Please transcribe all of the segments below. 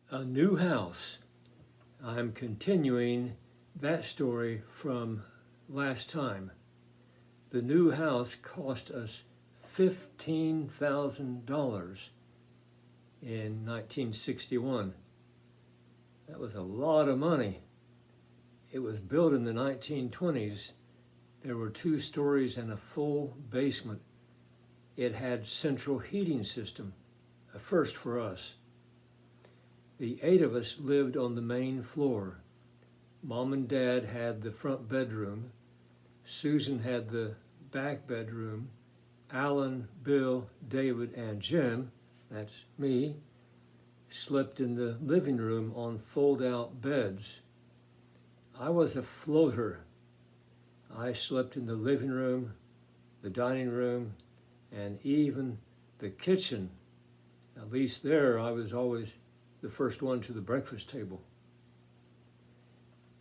A new house. I'm continuing that story from last time. The new house cost us $15,000 in 1961. That was a lot of money. It was built in the 1920s. There were 2 stories and a full basement. It had central heating system, a first for us. The 8 of us lived on the main floor. Mom and Dad had the front bedroom. Susan had the back bedroom. Alan, Bill, David, and Jim, that's me, slept in the living room on fold-out beds. I was a floater. I slept in the living room, the dining room, and even the kitchen. At least there I was always the first one to the breakfast table.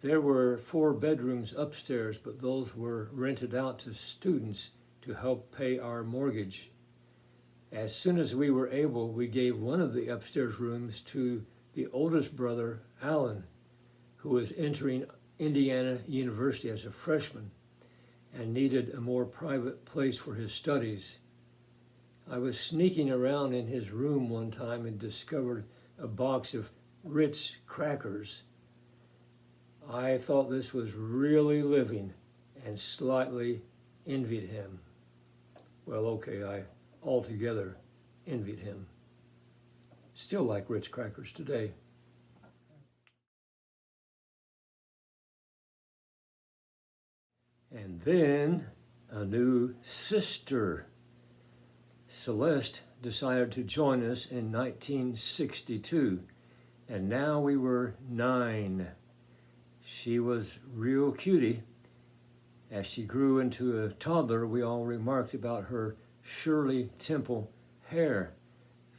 There were 4 bedrooms upstairs, but those were rented out to students to help pay our mortgage. As soon as we were able, we gave one of the upstairs rooms to the oldest brother, Alan, who was entering Indiana University as a freshman and needed a more private place for his studies. I was sneaking around in his room one time and discovered a box of Ritz crackers. I thought this was really living and slightly envied him. Well, okay, I altogether envied him. Still like Ritz crackers today. And then a new sister. Celeste decided to join us in 1962, and now we were 9. She was real cutie. As she grew into a toddler, we all remarked about her Shirley Temple hair,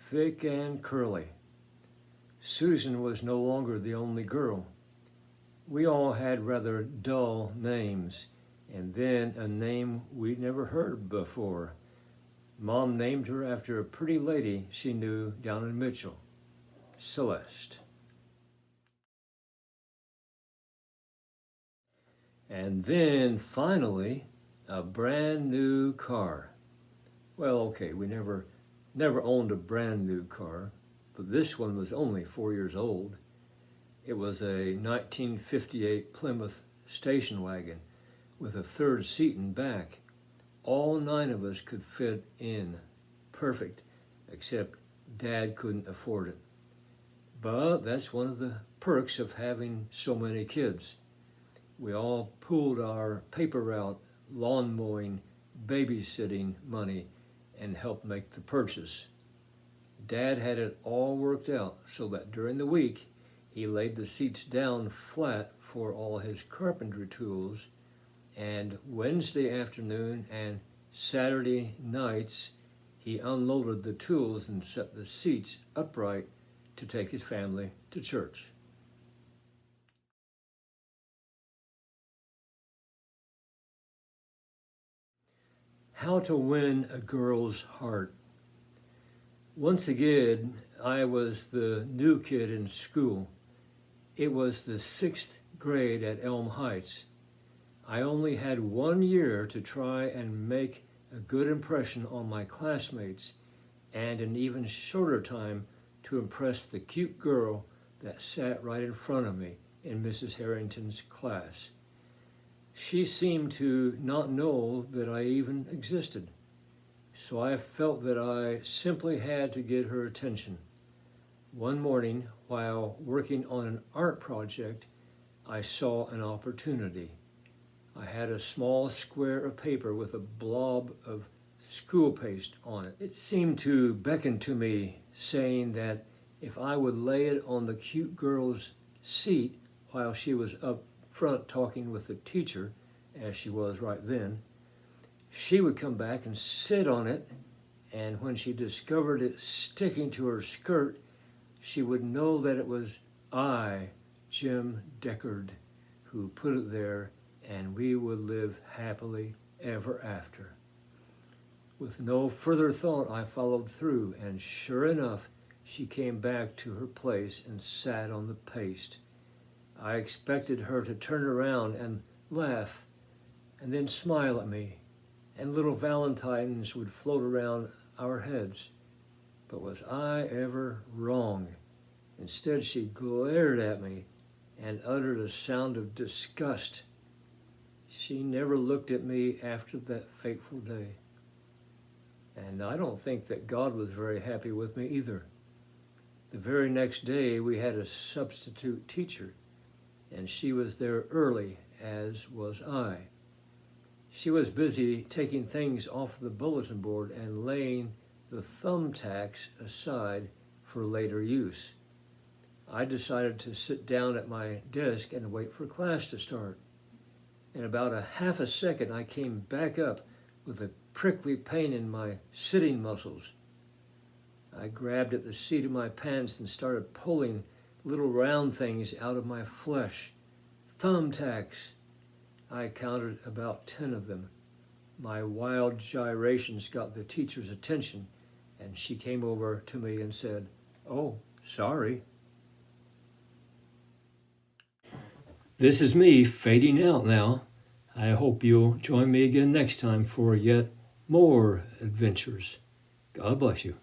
thick and curly. Susan was no longer the only girl. We all had rather dull names, and then a name we'd never heard before. Mom named her after a pretty lady she knew down in Mitchell, Celeste. And then finally, a brand new car. Well, okay, we never owned a brand new car, but this one was only 4 years old. It was a 1958 Plymouth station wagon with a 3rd seat in back. All 9 of us could fit in. Perfect, except Dad couldn't afford it. But that's one of the perks of having so many kids. We all pooled our paper route, lawn mowing, babysitting money, and helped make the purchase. Dad had it all worked out so that during the week, he laid the seats down flat for all his carpentry tools, and Wednesday afternoon and Saturday nights, he unloaded the tools and set the seats upright to take his family to church. How to win a girl's heart. Once again, I was the new kid in school. It was the 6th grade at Elm Heights. I only had 1 year to try and make a good impression on my classmates, and an even shorter time to impress the cute girl that sat right in front of me in Mrs. Harrington's class. She seemed to not know that I even existed, so I felt that I simply had to get her attention. One morning, while working on an art project, I saw an opportunity. I had a small square of paper with a blob of school paste on it. It seemed to beckon to me, saying that if I would lay it on the cute girl's seat while she was up front talking with the teacher, as she was right then, she would come back and sit on it, and when she discovered it sticking to her skirt, she would know that it was I, Jim Deckard, who put it there, and we would live happily ever after. With no further thought, I followed through, and sure enough, she came back to her place and sat on the paste. I expected her to turn around and laugh and then smile at me, and little valentines would float around our heads. But was I ever wrong? Instead, she glared at me and uttered a sound of disgust. She never looked at me after that fateful day. And I don't think that God was very happy with me either. The very next day, we had a substitute teacher, and she was there early, as was I. She was busy taking things off the bulletin board and laying the thumbtacks aside for later use. I decided to sit down at my desk and wait for class to start. In about a half a second, I came back up with a prickly pain in my sitting muscles. I grabbed at the seat of my pants and started pulling little round things out of my flesh. Thumbtacks. I counted about 10 of them. My wild gyrations got the teacher's attention, and she came over to me and said, "Oh, sorry." This is me fading out now. I hope you'll join me again next time for yet more adventures. God bless you.